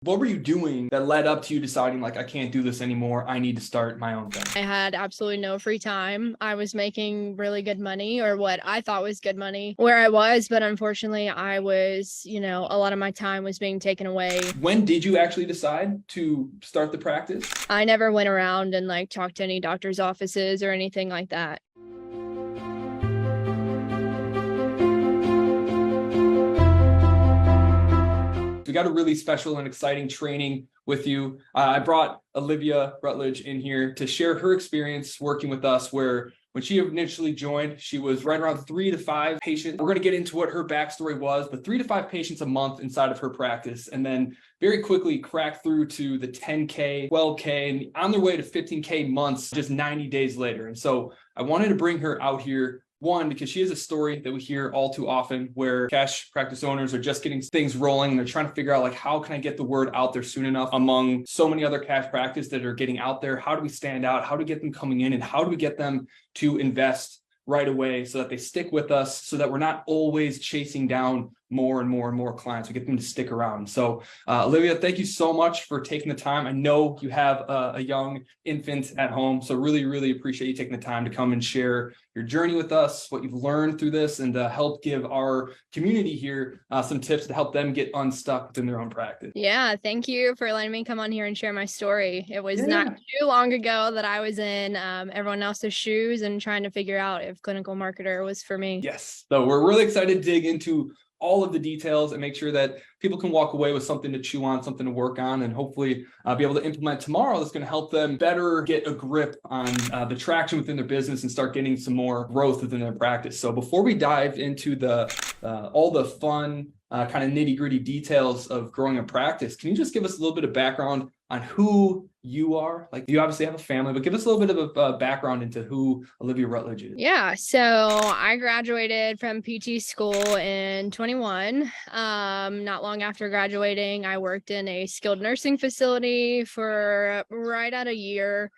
What were you doing that led up to you deciding like, I can't do this anymore. I need to start my own thing? I had absolutely no free time. I was making really good money, or what I thought was good money where I was, but unfortunately I was, a lot of my time was being taken away. When did you actually decide to start the practice? I never went around and talked to any doctor's offices or anything like that. We got a really special and exciting training with you. I brought Olivia Rutledge in here to share her experience working with us, where when she initially joined, she was right around 3 to 5 patients. We're going to get into what her backstory was, but 3 to 5 patients a month inside of her practice, and then very quickly cracked through to the 10K, 12K, and on their way to 15K months just 90 days later. And so I wanted to bring her out here. One, because she has a story that we hear all too often where cash practice owners are just getting things rolling. They're trying to figure out how can I get the word out there soon enough among so many other cash practice that are getting out there? How do we stand out? How do we get them coming in? And how do we get them to invest right away so that they stick with us, so that we're not always chasing down more and more and more clients? We get them to stick around. So Olivia, thank you so much for taking the time. I know you have a young infant at home, so really, really appreciate you taking the time to come and share your journey with us, what you've learned through this, and help give our community here some tips to help them get unstuck within their own practice. Yeah, thank you for letting me come on here and share my story. It was not too long ago that I was in everyone else's shoes and trying to figure out if clinical marketer was for me. Yes, so we're really excited to dig into all of the details and make sure that people can walk away with something to chew on, something to work on, and hopefully be able to implement tomorrow that's going to help them better get a grip on the traction within their business and start getting some more growth within their practice. So before we dive into all the fun kind of nitty-gritty details of growing a practice, can you just give us a little bit of background on who you are? You obviously have a family, but give us a little bit of a background into who Olivia Rutledge is. Yeah, so I graduated from PT school in 21. Not long after graduating, I worked in a skilled nursing facility for right at a year.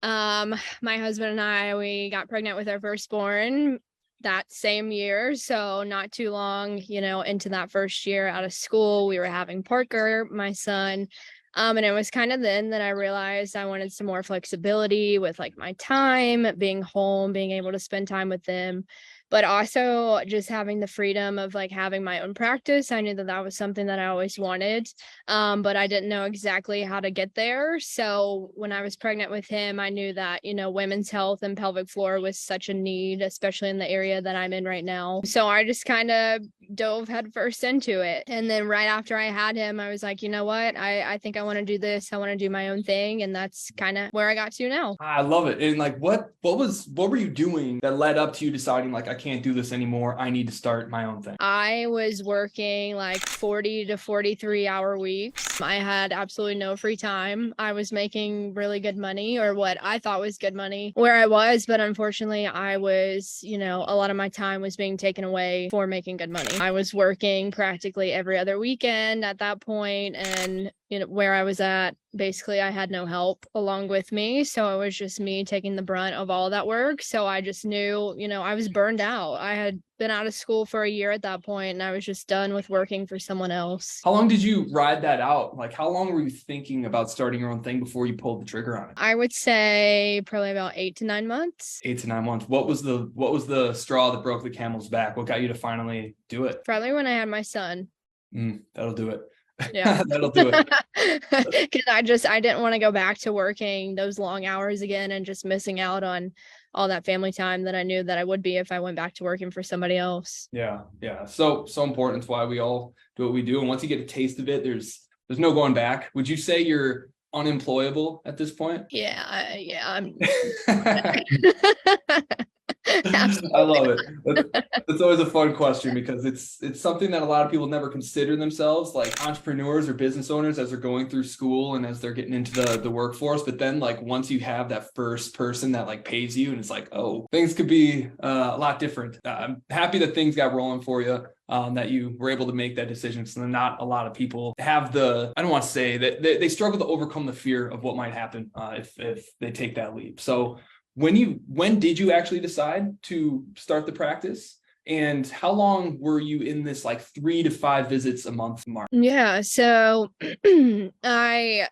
My husband and I, we got pregnant with our firstborn that same year. So not too long, into that first year out of school, we were having Parker, my son. And it was kind of then that I realized I wanted some more flexibility with my time, being home, being able to spend time with them, but also just having the freedom of having my own practice. I knew that that was something that I always wanted, but I didn't know exactly how to get there. So when I was pregnant with him, I knew that, women's health and pelvic floor was such a need, especially in the area that I'm in right now. So I just kind of dove headfirst into it. And then right after I had him, I was like, you know what? I think I want to do this. I want to do my own thing. And that's kind of where I got to now. I love it. And what were you doing that led up to you deciding I can't do this anymore. I need to start my own thing? I was working 40 to 43 hour weeks. I had absolutely no free time. I was making really good money, or what I thought was good money where I was, but unfortunately I was, a lot of my time was being taken away for making good money. I was working practically every other weekend at that point, and where I was at, basically I had no help along with me. So it was just me taking the brunt of all of that work. So I just knew, I was burned out. I had been out of school for a year at that point, and I was just done with working for someone else. How long did you ride that out? How long were you thinking about starting your own thing before you pulled the trigger on it? I would say probably about 8 to 9 months. 8 to 9 months. What was the straw that broke the camel's back? What got you to finally do it? Probably when I had my son. That'll do it. Yeah. That'll do it. Because I didn't want to go back to working those long hours again and just missing out on all that family time that I knew that I would be if I went back to working for somebody else. Yeah. So important. It's why we all do what we do. And once you get a taste of it, there's no going back. Would you say you're unemployable at this point? Yeah. I'm I love it. It's always a fun question because it's something that a lot of people never consider themselves, like entrepreneurs or business owners, as they're going through school and as they're getting into the workforce. But then once you have that first person that pays you, and it's oh, things could be a lot different. I'm happy that things got rolling for you. That you were able to make that decision. So not a lot of people have I don't want to say that they struggle to overcome the fear of what might happen if they take that leap. So when did you actually decide to start the practice? And how long were you in this like 3 to 5 visits a month mark? Yeah, so I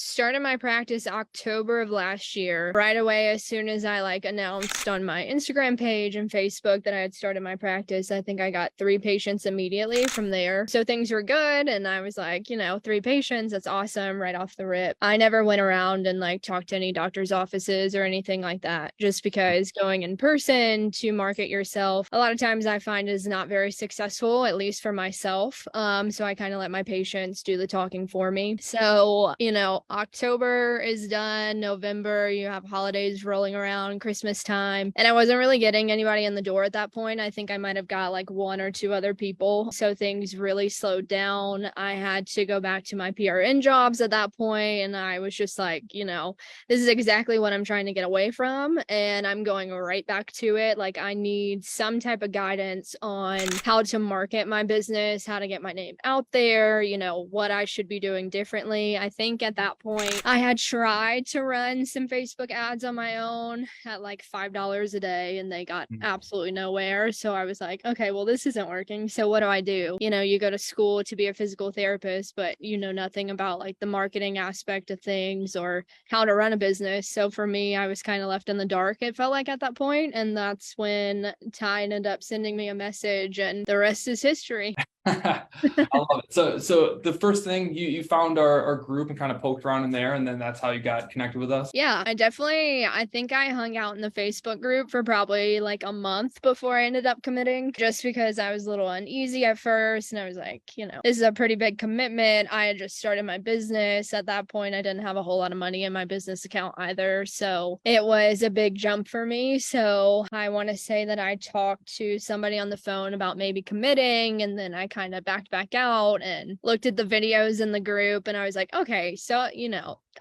started my practice October of last year. Right away, as soon as I announced on my Instagram page and Facebook that I had started my practice, I think I got 3 patients immediately from there. So things were good. And I was like, 3 patients, that's awesome right off the rip. I never went around and talked to any doctor's offices or anything like that, just because going in person to market yourself, a lot of times I find is not very successful, at least for myself. So I kind of let my patients do the talking for me. So, October is done, November, you have holidays rolling around, Christmas time, and I wasn't really getting anybody in the door at that point. I think I might have got 1 or 2 other people. So things really slowed down. I had to go back to my PRN jobs at that point, and I was just this is exactly what I'm trying to get away from, and I'm going right back to it. I need some type of guidance on how to market my business, how to get my name out there, what I should be doing differently. I think at that point, I had tried to run some Facebook ads on my own at $5 a day, and they got absolutely nowhere. So I was like, okay, well, this isn't working. So what do? You go to school to be a physical therapist, but you know nothing about the marketing aspect of things or how to run a business. So for me, I was kind of left in the dark, it felt like at that point. And that's when Ty ended up sending me a message, and the rest is history. I love it. So the first thing you found our group and kind of poked around in there, and then that's how you got connected with us. Yeah, I think I hung out in the Facebook group for probably a month before I ended up committing, just because I was a little uneasy at first. And I was like, this is a pretty big commitment. I had just started my business. At that point, I didn't have a whole lot of money in my business account either. So it was a big jump for me. So I want to say that I talked to somebody on the phone about maybe committing, and then I kind of backed back out and looked at the videos in the group, and I was like, okay, so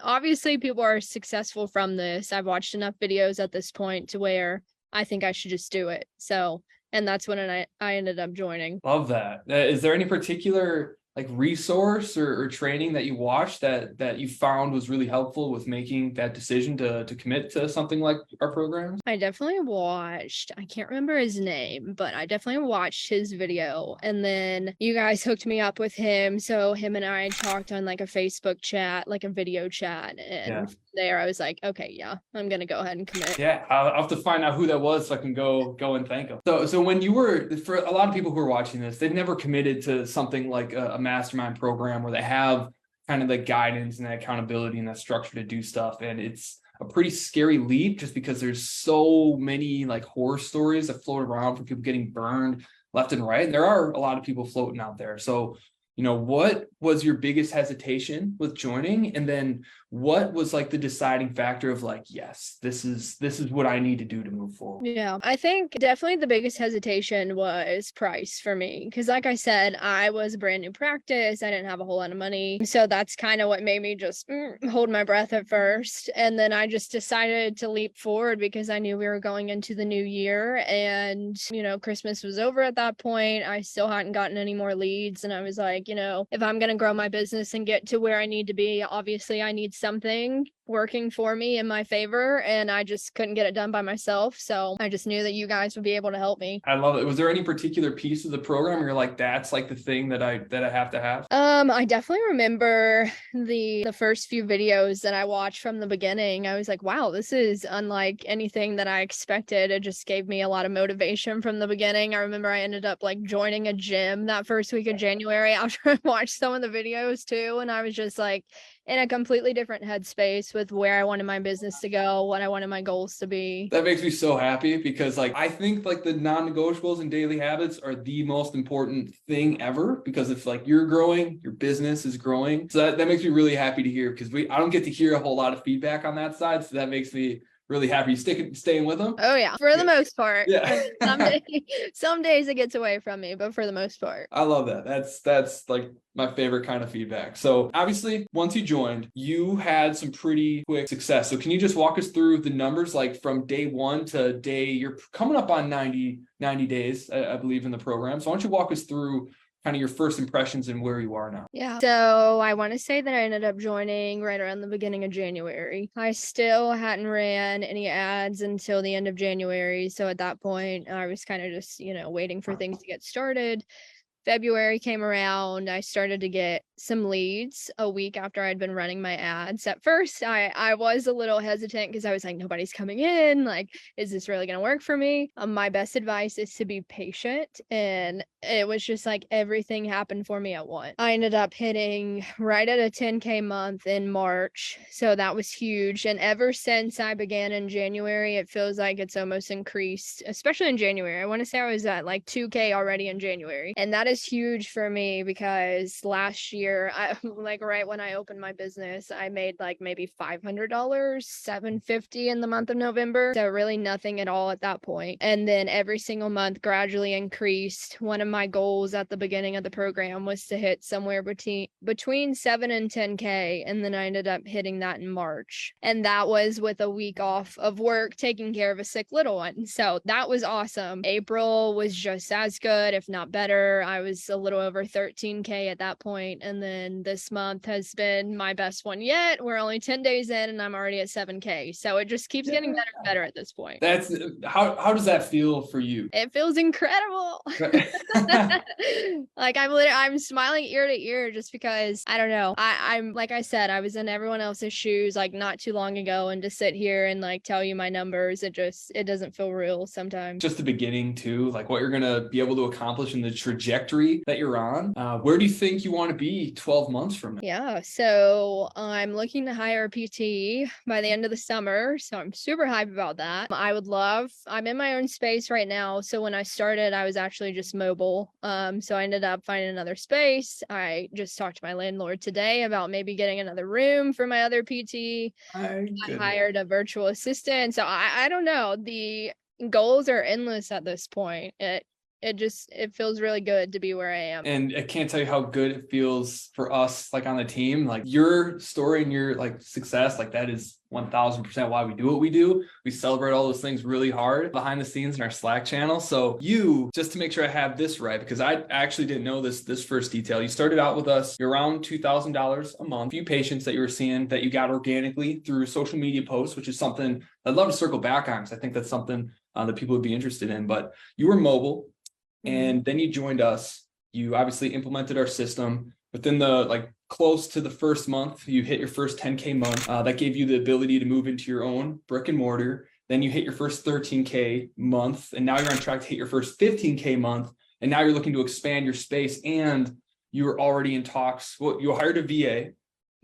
obviously people are successful from this. I've watched enough videos at this point to where I think I should just do it. So, and that's when I ended up joining. Love that. Is there any particular resource or training that you watched that you found was really helpful with making that decision to commit to something like our programs? I definitely watched, I can't remember his name, but I definitely watched his video, and then you guys hooked me up with him. So him and I talked on a Facebook chat, a video chat, and there I was like, okay, yeah, I'm gonna go ahead and commit. Yeah, I'll have to find out who that was so I can go and thank him. So when you were, for a lot of people who are watching this, they've never committed to something like a mastermind program where they have kind of the guidance and the accountability and that structure to do stuff. And it's a pretty scary leap just because there's so many horror stories that float around for people getting burned left and right. And there are a lot of people floating out there. So, what was your biggest hesitation with joining? And then what was the deciding factor of yes, this is what I need to do to move forward? Yeah, I think definitely the biggest hesitation was price for me. Because like I said, I was a brand new practice. I didn't have a whole lot of money. So that's kind of what made me just hold my breath at first. And then I just decided to leap forward because I knew we were going into the new year, and, Christmas was over at that point. I still hadn't gotten any more leads. And I was like, if I'm going to grow my business and get to where I need to be, obviously I need something working for me in my favor, and I just couldn't get it done by myself. So I just knew that you guys would be able to help me. I love it. Was there any particular piece of the program where you're like, that's the thing that I have to have? I definitely remember the first few videos that I watched from the beginning. I was like, wow, this is unlike anything that I expected. It just gave me a lot of motivation from the beginning. I remember I ended up joining a gym that first week of January after I watched some of the videos too, and I was just in a completely different headspace with where I wanted my business to go, what I wanted my goals to be. That makes me so happy because I think the non-negotiables and daily habits are the most important thing ever, because if you're growing, your business is growing. So that makes me really happy to hear, because I don't get to hear a whole lot of feedback on that side. So that makes me really happy. You staying with them? Oh yeah, for the most part. Yeah. Some days it gets away from me, but for the most part. I love that. That's my favorite kind of feedback. So obviously, once you joined, you had some pretty quick success. So can you just walk us through the numbers, from day one to you're coming up on 90 days, I believe, in the program. So why don't you walk us through kind of your first impressions and where you are now. Yeah. So I want to say that I ended up joining right around the beginning of January. I still hadn't ran any ads until the end of January. So at that point, I was kind of just, waiting for things to get started. February came around. I started to get some leads a week after I'd been running my ads. At first, I was a little hesitant because I was like, nobody's coming in. Like, is this really going to work for me? My best advice is to be patient. And it was just like everything happened for me at once. I ended up hitting right at a 10K month in March. So that was huge. And ever since I began in January, it feels like it's almost increased, especially in January. I want to say I was at like 2K already in January. And that is huge for me because last year, like right when I opened my business, I made like maybe $500, $750 in the month of November. So really nothing at all at that point. And then every single month gradually increased. One of my goals at the beginning of the program was to hit somewhere between 7 and 10K. And then I ended up hitting that in March. And that was with a week off of work, taking care of a sick little one. So that was awesome. April was just as good, if not better. I was a little over 13K at that point. And then this month has been my best one yet. We're only 10 days in and I'm already at 7K. So it just keeps getting better and better at this point. That's how does that feel for you? It feels incredible. Like I'm smiling ear to ear just because I don't know. I'm like I said, I was in everyone else's shoes like not too long ago, and to sit here and like tell you my numbers, it doesn't feel real sometimes. Just the beginning too, like what you're gonna be able to accomplish in the trajectory that you're on. Where do you think you want to be 12 months from now? Yeah, so I'm looking to hire a PT by the end of the summer. So I'm super hyped about that. I'm in my own space right now. So when I started, I was actually just mobile. So I ended up finding another space. I just talked to my landlord today about maybe getting another room for my other PT. I hired a virtual assistant. So I don't know. The goals are endless at this point. It feels really good to be where I am. And I can't tell you how good it feels for us, like on the team, like your story and your like success, like that is 1000% why we do what we do. We celebrate all those things really hard behind the scenes in our Slack channel. So just to make sure I have this right, because I actually didn't know this first detail. You started out with us, you're around $2,000 a month, few patients that you were seeing that you got organically through social media posts, which is something I'd love to circle back on because I think that's something that people would be interested in. But you were mobile. And then you joined us. You obviously implemented our system. Within the close to the first month, you hit your first 10K month. That gave you the ability to move into your own brick and mortar. Then you hit your first 13K month, and now you're on track to hit your first 15K month. And now you're looking to expand your space, and you were already in talks. Well, you hired a VA.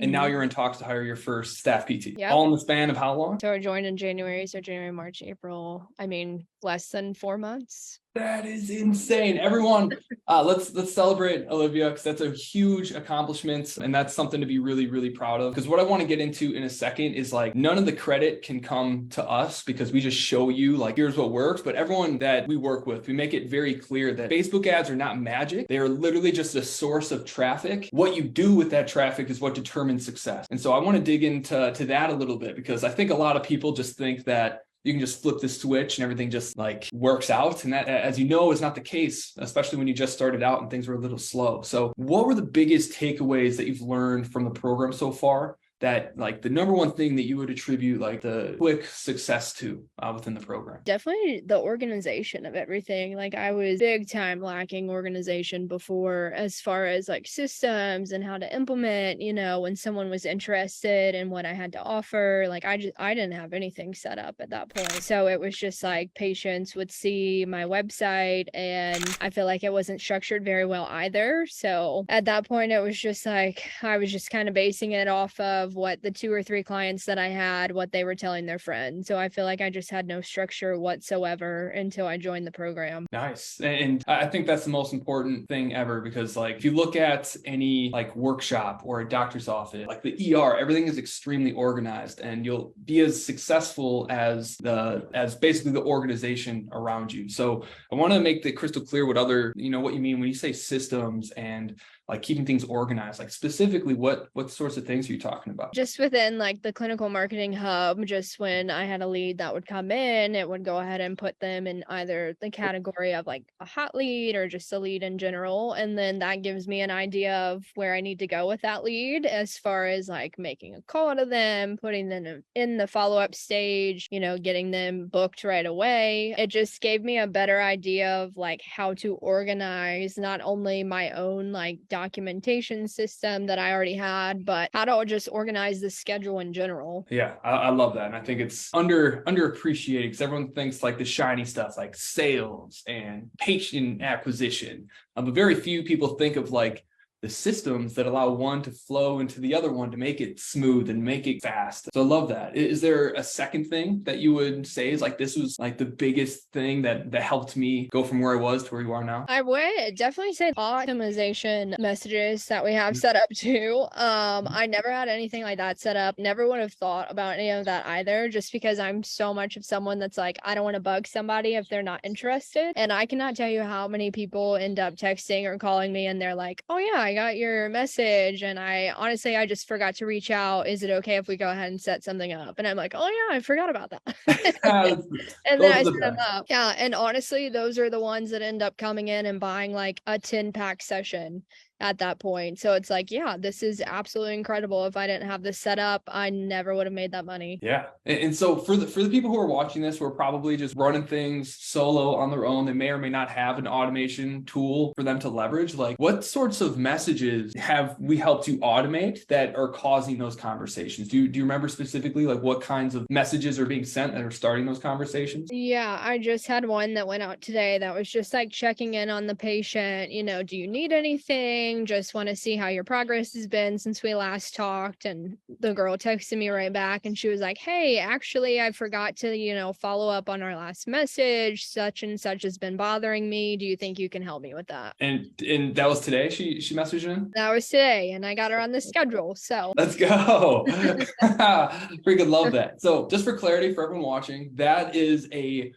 And now you're in talks to hire your first staff PT. Yep. All in the span of how long? So I joined in January. So January, March, April. I mean, less than 4 months. That is insane. Everyone, let's celebrate Olivia, because that's a huge accomplishment. And that's something to be really, really proud of. Because what I want to get into in a second is like, none of the credit can come to us because we just show you like, here's what works. But everyone that we work with, we make it very clear that Facebook ads are not magic. They are literally just a source of traffic. What you do with that traffic is what determines success. And so I want to dig into that a little bit, because I think a lot of people just think that you can just flip the switch and everything just like works out. And that, as you know, is not the case, especially when you just started out and things were a little slow. So what were the biggest takeaways that you've learned from the program so far, that like the number one thing that you would attribute like the quick success to within the program? Definitely the organization of everything. Like I was big time lacking organization before, as far as like systems and how to implement, when someone was interested in what I had to offer. Like I didn't have anything set up at that point. So it was just like patients would see my website, and I feel like it wasn't structured very well either. So at that point, it was just like, I was just kind of basing it off of what the 2 or 3 clients that I had, what they were telling their friends. So I feel like I just had no structure whatsoever until I joined the program. Nice. And I think that's the most important thing ever, because like if you look at any like workshop or a doctor's office, like the ER, everything is extremely organized, and you'll be as successful as basically the organization around you. So I want to make it crystal clear what you mean when you say systems and like keeping things organized? Like specifically, what sorts of things are you talking about? Just within like the clinical marketing hub, just when I had a lead that would come in, it would go ahead and put them in either the category of like a hot lead or just a lead in general. And then that gives me an idea of where I need to go with that lead as far as like making a call to them, putting them in the follow-up stage, getting them booked right away. It just gave me a better idea of like how to organize not only my own like documentation system that I already had, but how to just organize the schedule in general. Yeah, I love that. And I think it's underappreciated because everyone thinks like the shiny stuff like sales and patient acquisition. But very few people think of like the systems that allow one to flow into the other one to make it smooth and make it fast. So I love that. Is there a second thing that you would say is like, this was like the biggest thing that helped me go from where I was to where you are now? I would definitely say optimization messages that we have set up too. I never had anything like that set up. Never would have thought about any of that either, just because I'm so much of someone that's like, I don't want to bug somebody if they're not interested. And I cannot tell you how many people end up texting or calling me and they're like, oh yeah, I got your message and I just forgot to reach out. Is it okay if we go ahead and set something up? And I'm like, oh yeah, I forgot about that. And then I set them up. Yeah. And honestly, those are the ones that end up coming in and buying like a 10-pack session at that point. So it's like, yeah, this is absolutely incredible. If I didn't have this set up, I never would have made that money. Yeah. And so for the people who are watching this, who are probably just running things solo on their own, they may or may not have an automation tool for them to leverage. Like, what sorts of messages have we helped you automate that are causing those conversations? Do you remember specifically like what kinds of messages are being sent that are starting those conversations? Yeah, I just had one that went out today that was just like checking in on the patient. Do you need anything? Just want to see how your progress has been since we last talked. And the girl texted me right back and she was like, hey, actually, I forgot to, follow up on our last message. Such and such has been bothering me. Do you think you can help me with that? And that was today? She messaged in? That was today, and I got her on the schedule. So let's go. Freaking love that. So just for clarity for everyone watching, that is a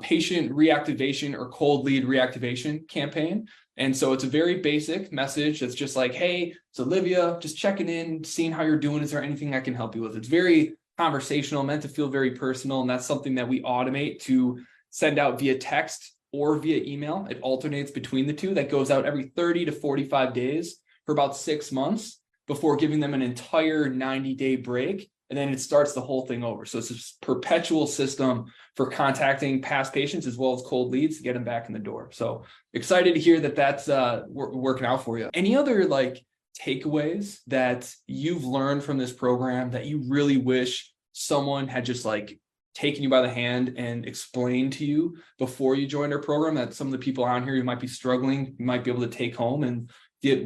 patient reactivation or cold lead reactivation campaign. And so it's a very basic message that's just like, hey, it's Olivia, just checking in, seeing how you're doing. Is there anything I can help you with? It's very conversational, meant to feel very personal. And that's something that we automate to send out via text or via email. It alternates between the two. That goes out every 30 to 45 days for about 6 months before giving them an entire 90-day break. And then it starts the whole thing over. So it's a perpetual system for contacting past patients as well as cold leads to get them back in the door. So excited to hear that that's working out for you. Any other like takeaways that you've learned from this program that you really wish someone had just like taken you by the hand and explained to you before you joined our program, that some of the people out here who might be struggling, you might be able to take home and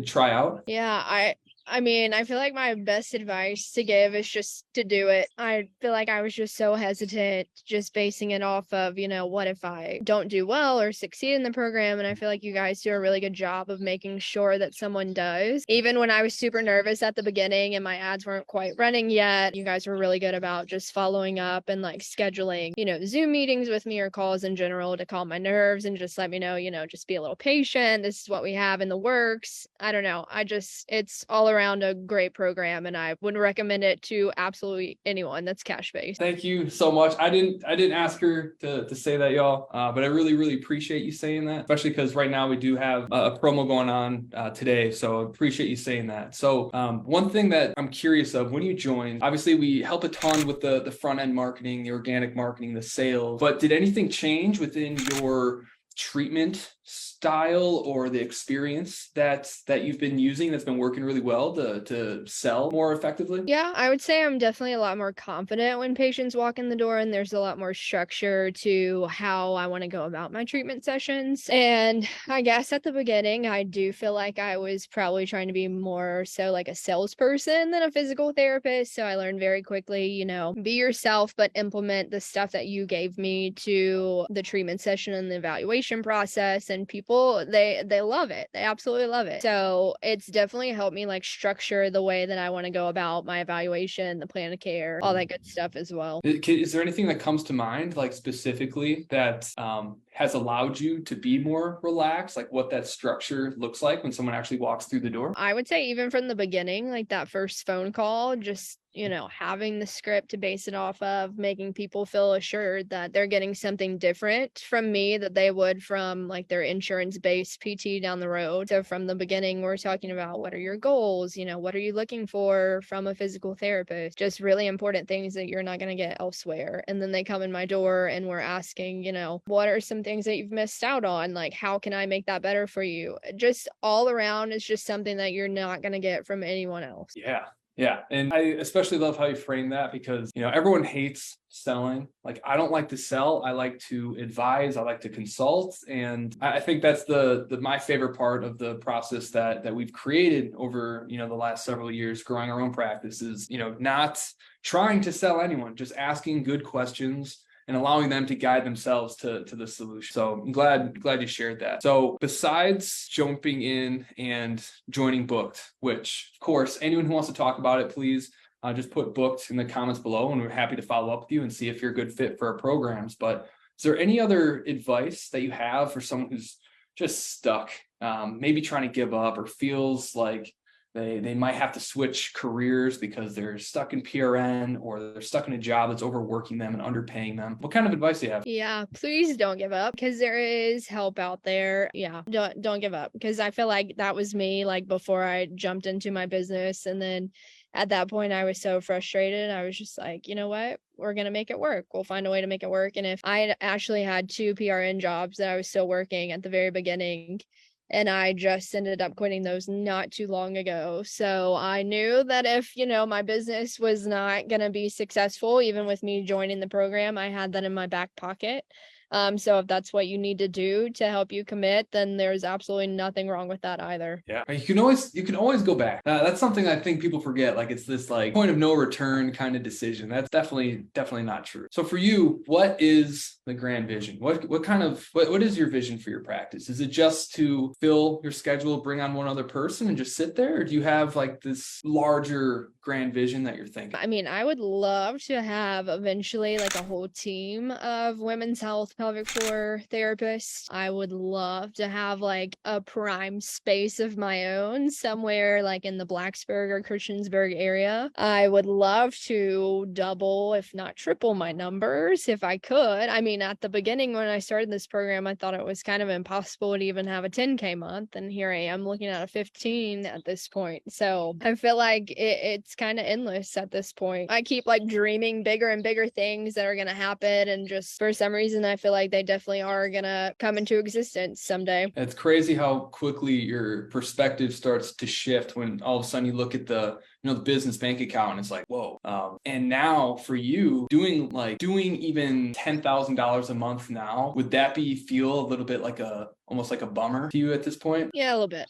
try out? Yeah, I mean, I feel like my best advice to give is just to do it. I feel like I was just so hesitant, just basing it off of, what if I don't do well or succeed in the program? And I feel like you guys do a really good job of making sure that someone does. Even when I was super nervous at the beginning and my ads weren't quite running yet, you guys were really good about just following up and like scheduling, Zoom meetings with me or calls in general to calm my nerves and just let me know, just be a little patient. This is what we have in the works. I don't know. It's all around a great program, and I would recommend it to absolutely anyone that's cash based. Thank you so much. I didn't ask her to say that, y'all, but I really appreciate you saying that, especially because right now we do have a promo going on today. So I appreciate you saying that. So one thing that I'm curious of, when you joined, obviously we help a ton with the front end marketing, the organic marketing, the sales, but did anything change within your treatment style or the experience that you've been using that's been working really well to sell more effectively? Yeah, I would say I'm definitely a lot more confident when patients walk in the door, and there's a lot more structure to how I want to go about my treatment sessions. And I guess at the beginning, I do feel like I was probably trying to be more so like a salesperson than a physical therapist. So I learned very quickly, be yourself, but implement the stuff that you gave me to the treatment session and the evaluation process. And people, they love it. They absolutely love it. So it's definitely helped me like structure the way that I want to go about my evaluation, the plan of care, all that good stuff as well. Is there anything that comes to mind, like specifically that has allowed you to be more relaxed, like what that structure looks like when someone actually walks through the door? I would say even from the beginning, like that first phone call, just, having the script to base it off of, making people feel assured that they're getting something different from me that they would from like their insurance-based PT down the road. So from the beginning, we're talking about what are your goals? What are you looking for from a physical therapist? Just really important things that you're not going to get elsewhere. And then they come in my door and we're asking, what are some things that you've missed out on? Like, how can I make that better for you? Just all around is just something that you're not going to get from anyone else. Yeah. Yeah. And I especially love how you frame that because, everyone hates selling. Like, I don't like to sell. I like to advise. I like to consult. And I think that's my favorite part of the process that we've created over, the last several years, growing our own practice is, not trying to sell anyone, just asking good questions and allowing them to guide themselves to the solution. So I'm glad you shared that. So besides jumping in and joining Booked, which of course, anyone who wants to talk about it, please just put Booked in the comments below and we're happy to follow up with you and see if you're a good fit for our programs. But is there any other advice that you have for someone who's just stuck, maybe trying to give up or feels like they might have to switch careers because they're stuck in PRN or they're stuck in a job that's overworking them and underpaying them? What kind of advice do you have? Yeah, please don't give up because there is help out there. Yeah, don't give up because I feel like that was me like before I jumped into my business. And then at that point I was so frustrated. I was just like, you know what? We're going to make it work. We'll find a way to make it work. And if I actually had 2 PRN jobs that I was still working at the very beginning, and I just ended up quitting those not too long ago. So I knew that if, my business was not going to be successful, even with me joining the program, I had that in my back pocket. So if that's what you need to do to help you commit, then there's absolutely nothing wrong with that either. Yeah. You can always go back. That's something I think people forget. Like it's this like point of no return kind of decision. That's definitely not true. So for you, what is the grand vision? What is your vision for your practice? Is it just to fill your schedule, bring on one other person and just sit there? Or do you have like this larger grand vision that you're thinking? I mean, I would love to have eventually like a whole team of women's health pelvic floor therapists. I would love to have like a prime space of my own somewhere like in the Blacksburg or Christiansburg area. I would love to double, if not triple my numbers if I could. I mean, at the beginning when I started this program, I thought it was kind of impossible to even have a 10K month. And here I am looking at a 15 at this point. So I feel like it's kind of endless at this point. I keep like dreaming bigger and bigger things that are going to happen. And just for some reason, I feel like they definitely are going to come into existence someday. It's crazy how quickly your perspective starts to shift when all of a sudden you look at the business bank account and it's like, whoa. And now for you doing even $10,000 a month now, would that feel a little bit like almost like a bummer to you at this point? Yeah, a little bit.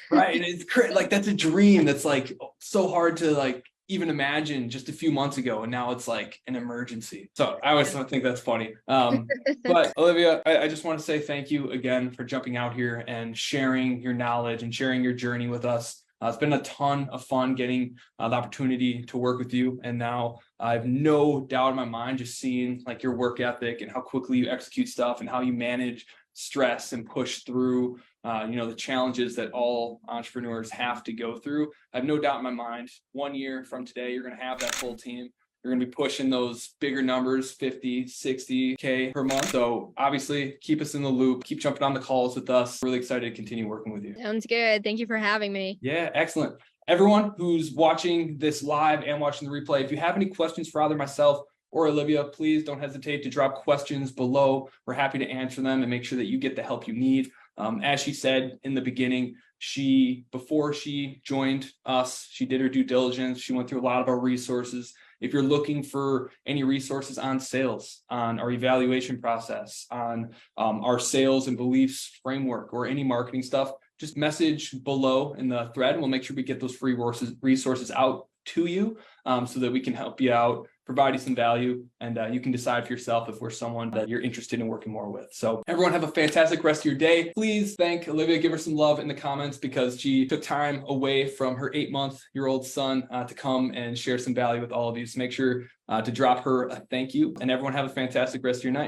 Right. And it's like, that's a dream that's like so hard to like even imagine just a few months ago. And now it's like an emergency. So I always think that's funny. But Olivia, I just want to say thank you again for jumping out here and sharing your knowledge and sharing your journey with us. It's been a ton of fun getting the opportunity to work with you. And now I have no doubt in my mind, just seeing like your work ethic and how quickly you execute stuff and how you manage stress and push through the challenges that all entrepreneurs have to go through. I have no doubt in my mind, 1 year from today, you're going to have that full team. You're going to be pushing those bigger numbers, 50, 60K per month. So obviously keep us in the loop, keep jumping on the calls with us. Really excited to continue working with you. Sounds good. Thank you for having me. Yeah, excellent. Everyone who's watching this live and watching the replay, if you have any questions for either myself or Olivia, please don't hesitate to drop questions below. We're happy to answer them and make sure that you get the help you need. As she said in the beginning, before she joined us, she did her due diligence. She went through a lot of our resources. If you're looking for any resources on sales, on our evaluation process, on our sales and beliefs framework, or any marketing stuff, just message below in the thread and we'll make sure we get those free resources out to you so that we can help you out, provide you some value, and you can decide for yourself if we're someone that you're interested in working more with. So everyone have a fantastic rest of your day. Please thank Olivia, give her some love in the comments because she took time away from her 8-month-old son to come and share some value with all of you. So make sure to drop her a thank you, and everyone have a fantastic rest of your night.